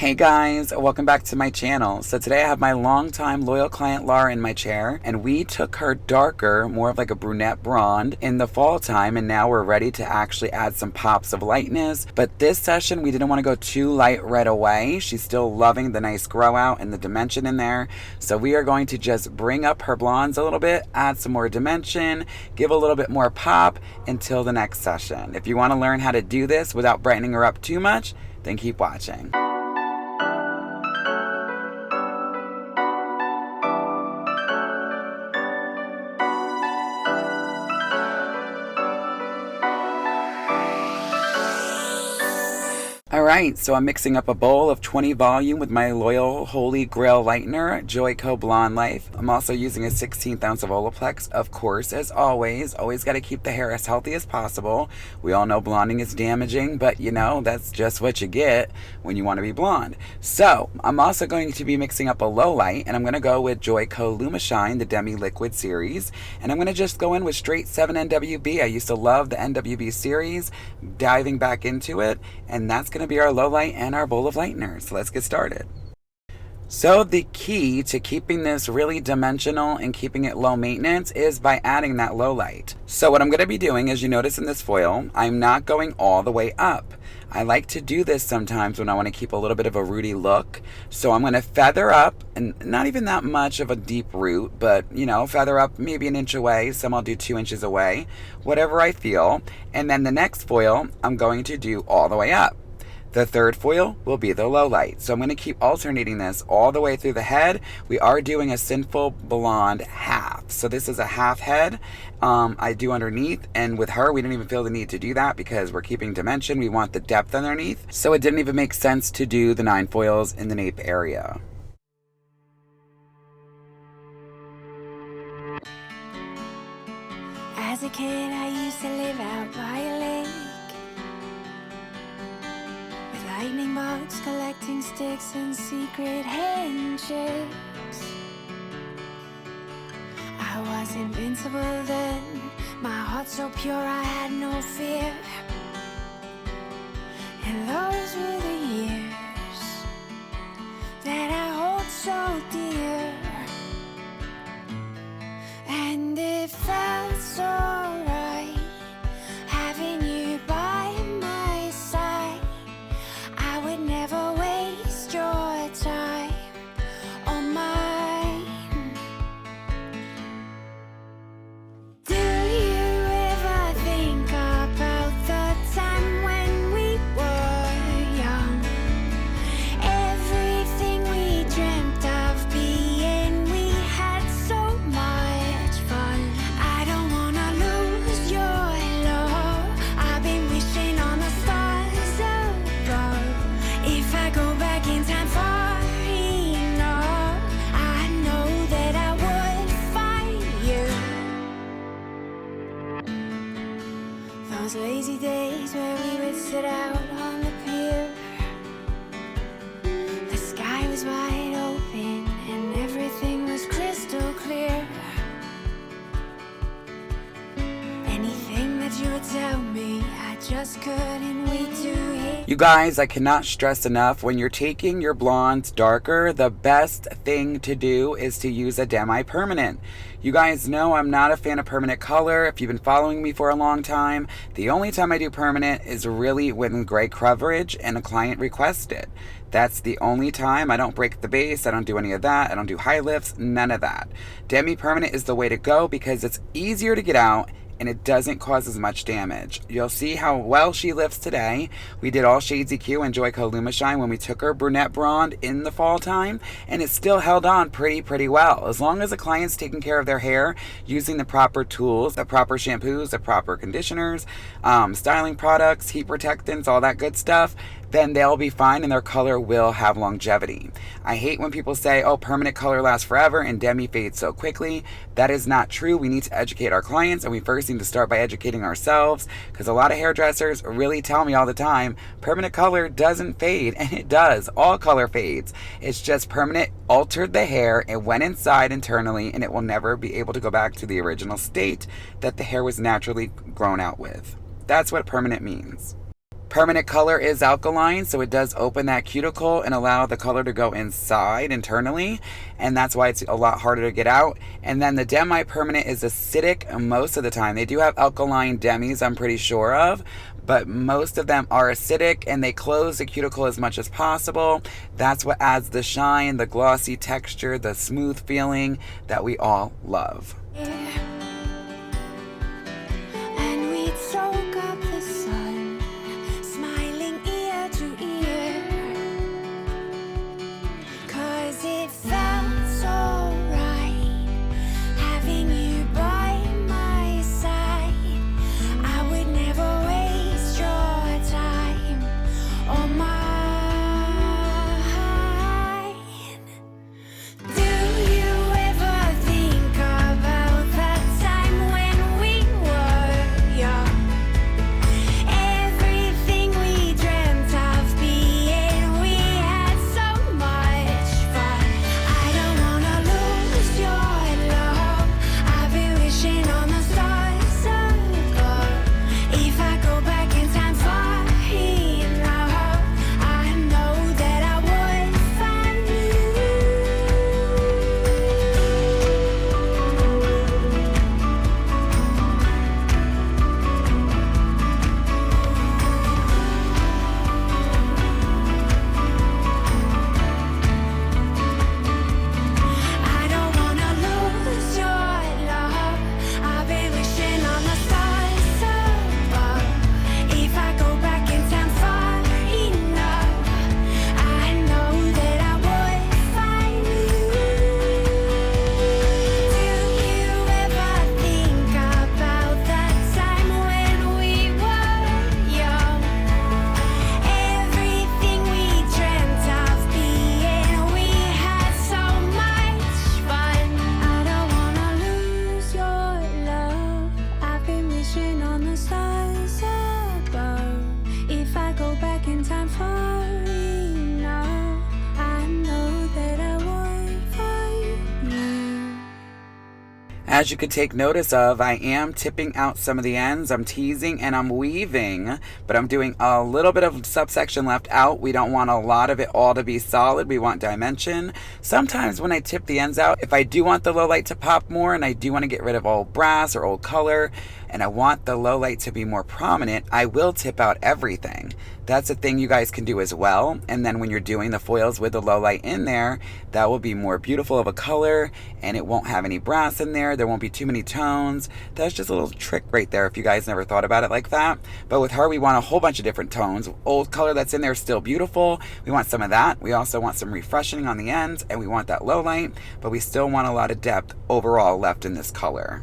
Hey guys, welcome back to my channel. So today I have my longtime loyal client Lara in my chair, and we took her darker, more of like a brunette blonde in the fall time, and now we're ready to actually add some pops of lightness. But this session we didn't want to go too light right away. She's still loving the nice grow out and the dimension in there. So we are going to just bring up her blondes a little bit, add some more dimension, give a little bit more pop until the next session. If you want to learn how to do this without brightening her up too much, then keep watching. Alright, so I'm mixing up a bowl of 20 volume with my loyal Holy Grail Lightener, Joico Blonde Life. I'm also using a 16th ounce of Olaplex, of course, as always. Always got to keep the hair as healthy as possible. We all know blonding is damaging, but you know, that's just what you get when you want to be blonde. So, I'm also going to be mixing up a Lowlight, and I'm going to go with Joico Lumishine, the Demi Liquid series. And I'm going to just go in with straight 7 NWB. I used to love the NWB series, diving back into it, and that's going to be our low light and our bowl of lightener. So let's get started. So the key to keeping this really dimensional and keeping it low maintenance is by adding that low light. So what I'm going to be doing, as you notice in this foil, I'm not going all the way up. I like to do this sometimes when I want to keep a little bit of a rooty look. So I'm going to feather up, and not even that much of a deep root, but you know, feather up maybe an inch away. Some I'll do 2 inches away, whatever I feel. And then the next foil I'm going to do all the way up. The third foil will be the low light. So I'm going to keep alternating this all the way through the head. We are doing a Sinful Blonde half. So this is a half head I do underneath. And with her, we didn't even feel the need to do that because we're keeping dimension. We want the depth underneath. So it didn't even make sense to do the 9 foils in the nape area. As a kid, I used to live out by a lake, lightning bolts, collecting sticks, and secret handshakes. I was invincible then, my heart so pure I had no fear. And those were the years that I hold so dear. And it felt so right having you by my side. I would never waste your time or mine. Do you ever think about the time when we were young? Everything we dreamt of being, we had so much fun. I don't wanna lose your love. I've been wishing on the stars above. If I go back in time far enough, I know that I would find you. Those lazy days where we would sit out on the pier, the sky was wide open and everything was crystal clear. Anything that you would tell me, I just couldn't wait to hear. You guys, I cannot stress enough, when you're taking your blondes darker, the best thing to do is to use a demi-permanent. You guys know I'm not a fan of permanent color. If you've been following me for a long time, the only time I do permanent is really when gray coverage and a client requests it. That's the only time. I don't break the base, I don't do any of that, I don't do high lifts, none of that. Demi-permanent is the way to go because it's easier to get out and it doesn't cause as much damage. You'll see how well she lifts today. We did all shades EQ and Joico Lumishine when we took her brunette blonde in the fall time, and it still held on pretty well. As long as the client's taking care of their hair, using the proper tools, the proper shampoos, the proper conditioners, styling products, heat protectants, all that good stuff, then they'll be fine and their color will have longevity. I hate when people say, oh, permanent color lasts forever and demi fades so quickly. That is not true. We need to educate our clients, and we first need to start by educating ourselves, because a lot of hairdressers really tell me all the time, permanent color doesn't fade, and it does. All color fades. It's just permanent altered the hair, it went inside internally, and it will never be able to go back to the original state that the hair was naturally grown out with. That's what permanent means. Permanent color is alkaline, so it does open that cuticle and allow the color to go inside internally, and that's why it's a lot harder to get out. And then the demi-permanent is acidic most of the time. They do have alkaline demis, I'm pretty sure of, but most of them are acidic and they close the cuticle as much as possible. That's what adds the shine, the glossy texture, the smooth feeling that we all love. And we'd soak up the sun, smiling ear to ear, 'cause it felt so right having you by my side. I would never waste your time or mine. Do you ever think about that time when we were young? Everything we dreamt of being, we had so much fun. I don't wanna lose your love. I've been wishing on the stars above. If I go back in time far enough, I know that I would find you. I don't wanna lose your love. I've been wishing on the stars above. If I go back in time far enough, I know that I would find you. Do you ever think about that time when we were young? Everything we dreamt of being, we had so much fun. I don't wanna lose your love. I've been wishing on the stars above. If I go back in time far enough, I know that I would find you. As you could take notice of, I am tipping out some of the ends. I'm teasing and I'm weaving, but I'm doing a little bit of subsection left out. We don't want a lot of it all to be solid. We want dimension. Sometimes when I tip the ends out, if I do want the low light to pop more and I do want to get rid of old brass or old color, and I want the low light to be more prominent, I will tip out everything. That's a thing you guys can do as well. And then when you're doing the foils with the low light in there, that will be more beautiful of a color and it won't have any brass in there. There won't be too many tones. That's just a little trick right there if you guys never thought about it like that. But with her, we want a whole bunch of different tones. Old color that's in there is still beautiful. We want some of that. We also want some refreshing on the ends and we want that low light, but we still want a lot of depth overall left in this color.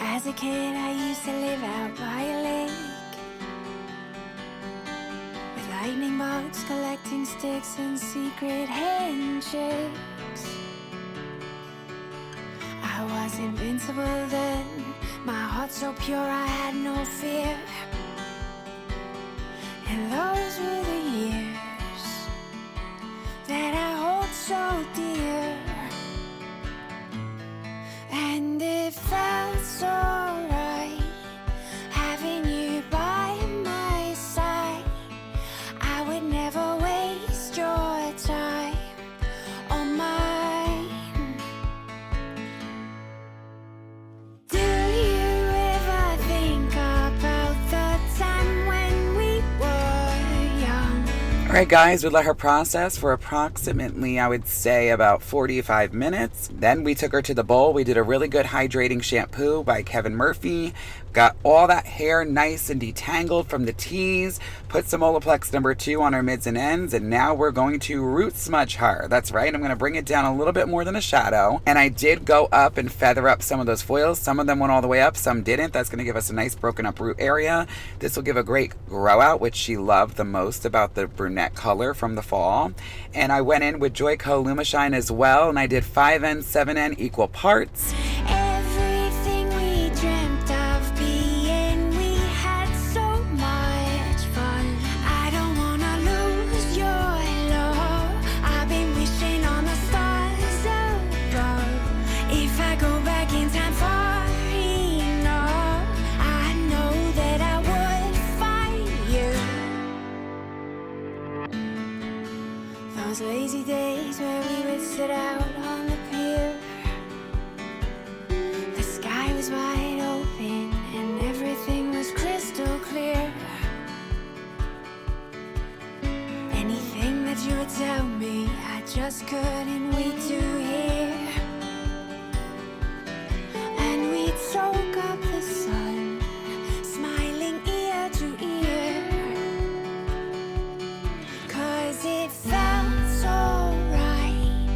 As a kid, I used to live out by a lake with lightning bugs collecting sticks and secret handshakes. I was invincible then, my heart so pure I had no fear. And those were the years that I hold so dear. And it felt so right having you by my side. I would never waste your time or mine. Do you ever think about the time when we were young? Alright guys, we let her process for approximately, I would say, about 45 minutes. Then we took her to the bowl. We did a really good hydrating shampoo by Kevin Murphy. Got all that hair nice and detangled from the tease. Put some Olaplex #2 on her mids and ends. And now we're going to root smudge her. That's right, I'm going to bring it down a little bit more than a shadow. And I did go up and feather up some of those foils. Some of them went all the way up, some didn't. That's going to give us a nice broken up root area. This will give a great grow out, which she loved the most about the brunette color from the fall. And I went in with Joico Lumishine as well. And I did 5N, 7N equal parts. Everything we dreamt of being, we had so much fun. I don't wanna lose your love. I've been wishing on the stars above. If I go back in time far enough, those lazy days where we would sit out on the pier. The sky was wide open and everything was crystal clear. Anything that you would tell me, I just couldn't wait to hear. And we'd soak up the sun, smiling ear to ear. 'Cause it felt so right,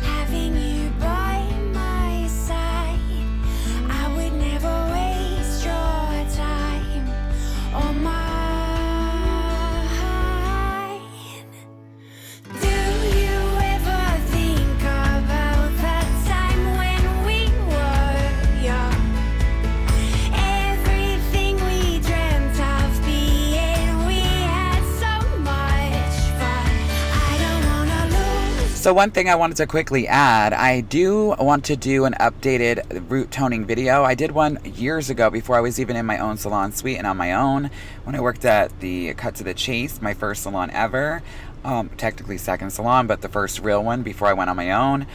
having you by my side. I would never waste your time or mine. Do you ever think about that time when we were young? Everything we dreamt of being, we had so much fun. I don't wanna lose. So one thing I wanted to quickly add, I do want to do an updated root toning video. I did one years ago before I was even in my own salon suite and on my own when I worked at the Cut to the Chase, my first salon ever. Technically second salon, but the first real one before I went on my own.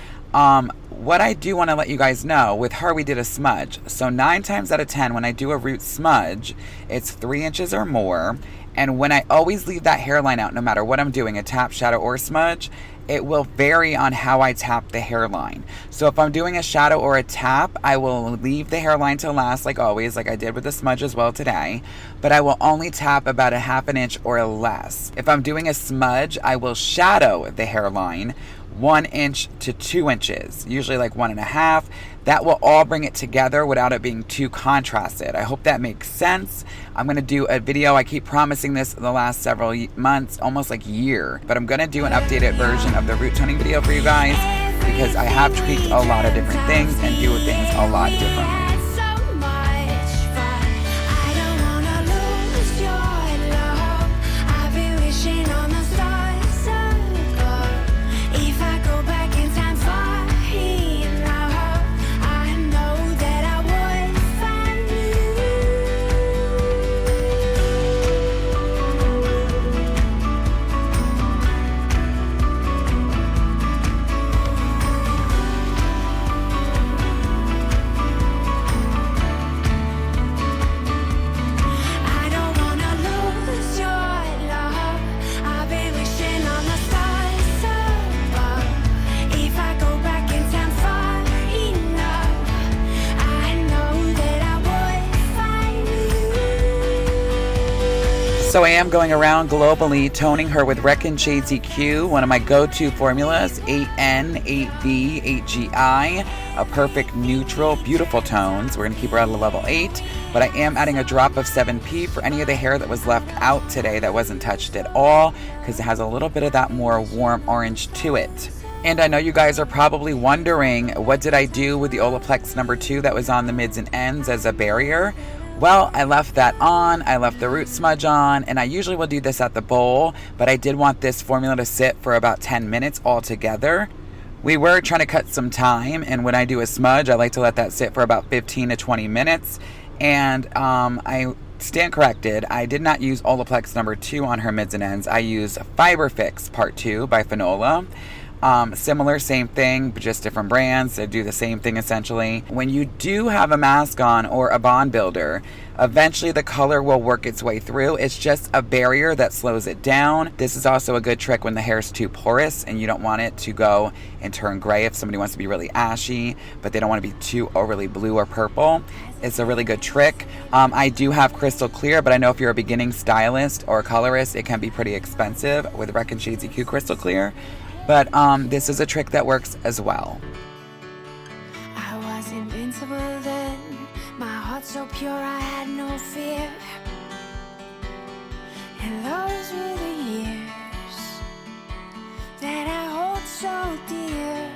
What I do want to let you guys know, with her we did a smudge. So 9 times out of 10 when I do a root smudge, it's 3 inches or more. And when I always leave that hairline out, no matter what I'm doing, a tap, shadow, or smudge, it will vary on how I tap the hairline. So if I'm doing a shadow or a tap, I will leave the hairline to last like always, like I did with the smudge as well today, but I will only tap about a 1/2 inch or less. If I'm doing a smudge, I will shadow the hairline 1 inch to 2 inches, usually like 1.5. That will all bring it together without it being too contrasted. I hope that makes sense. I'm going to do a video. I keep promising this the last several months, almost like year, but I'm going to do an updated version of the root toning video for you guys because I have tweaked a lot of different things and do things a lot differently. So I am going around globally toning her with Redken Shades EQ, one of my go-to formulas, 8N, 8V, 8GI, a perfect neutral, beautiful tones. We're going to keep her at a level 8, but I am adding a drop of 7P for any of the hair that was left out today that wasn't touched at all, because it has a little bit of that more warm orange to it. And I know you guys are probably wondering, what did I do with the Olaplex number 2 that was on the mids and ends as a barrier? Well, I left that on, I left the root smudge on, and I usually will do this at the bowl, but I did want this formula to sit for about 10 minutes altogether. We were trying to cut some time, and when I do a smudge, I like to let that sit for about 15 to 20 minutes, and I stand corrected. I did not use Olaplex number 2 on her mids and ends. I used Fiber Fix Part 2 by Finola. Similar, same thing, but just different brands. They do the same thing essentially. When you do have a mask on or a bond builder, eventually the color will work its way through. It's just a barrier that slows it down. This is also a good trick when the hair is too porous and you don't want it to go and turn gray if somebody wants to be really ashy, but they don't want to be too overly blue or purple. It's a really good trick. I do have crystal clear, but I know if you're a beginning stylist or a colorist, it can be pretty expensive with Redken Shades EQ crystal clear. But this is a trick that works as well. I was invincible then, my heart so pure I had no fear. And those were the years that I hold so dear.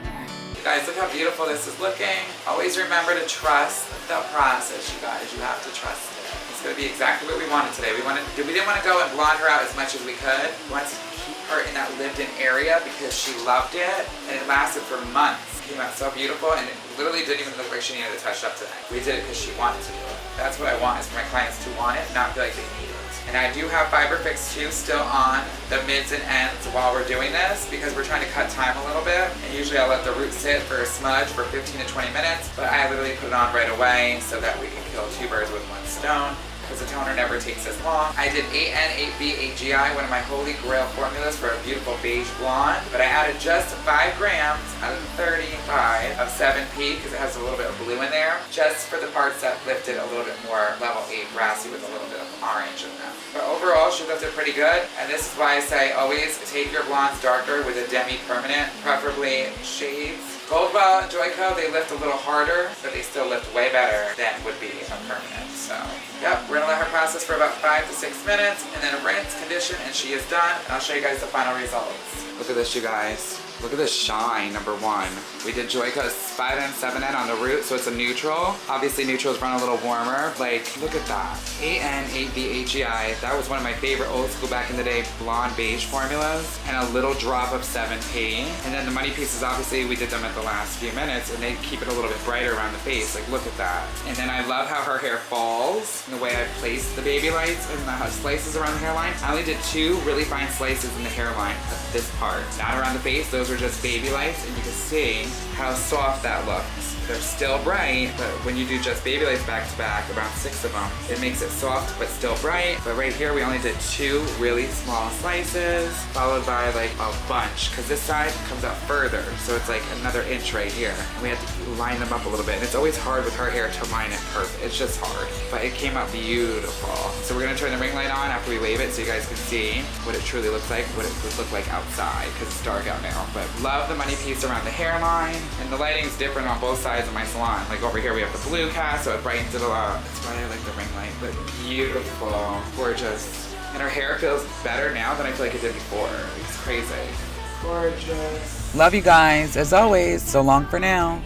You guys, look how beautiful this is looking. Always remember to trust the process, you guys. You have to trust it. It's going to be exactly what we wanted today. We didn't want to go and blonde her out as much as we could. We wanted to keep her in that lived-in area because she loved it, and it lasted for months. It came out so beautiful, and it literally didn't even look like she needed to touch up today. We did it because she wanted to do it. That's what I want, is for my clients to want it, not feel like they need it. And I do have Fiber Fix 2 still on the mids and ends while we're doing this because we're trying to cut time a little bit. And usually I'll let the root sit for a smudge for 15 to 20 minutes, but I literally put it on right away so that we can kill two birds with one stone, because the toner never takes as long. I did 8N, 8B, 8GI, one of my holy grail formulas for a beautiful beige blonde, but I added just 5 grams out of the 35 of 7P because it has a little bit of blue in there, just for the parts that lifted a little bit more level 8 brassy with a little bit of orange in them. But overall, she lifted pretty good, and this is why I say always take your blondes darker with a demi-permanent, preferably shades. Goldwell and Joico, they lift a little harder, but they still lift way better than would be a permanent. So, yep, we're gonna let her process for about 5 to 6 minutes, and then rinse, condition, and she is done. And I'll show you guys the final results. Look at this, you guys. Look at this shine, number one. We did Joico's 5N, 7N on the root, so it's a neutral. Obviously, neutrals run a little warmer. Like, look at that. 8N, 8B, 8GI. That was one of my favorite old school back in the day blonde beige formulas. And a little drop of 7P. And then the money pieces, obviously, we did them at the last few minutes, and they keep it a little bit brighter around the face. Like, look at that. And then I love how her hair falls, and the way I placed the baby lights and the slices around the hairline. I only did 2 really fine slices in the hairline at this part. Not around the face. Those were just baby lights, and you can see how soft that looks. They're still bright, but when you do just baby lights back to back, around 6 of them, it makes it soft but still bright. But right here we only did 2 really small slices, followed by like a bunch, because this side comes out further, so it's like another inch right here. And we had to line them up a little bit, and it's always hard with her hair to line it perfect. It's just hard, but it came out beautiful. So we're gonna turn the ring light on after we wave it so you guys can see what it truly looks like, what it would look like outside, because it's dark out now. But love the money piece around the hairline, and the lighting's different on both sides of my salon. Like over here we have the blue cast, so it brightens it a lot. That's why I like the ring light. But beautiful, gorgeous. And her hair feels better now than I feel like it did before. It's crazy. Gorgeous. Love you guys, as always. So long for now.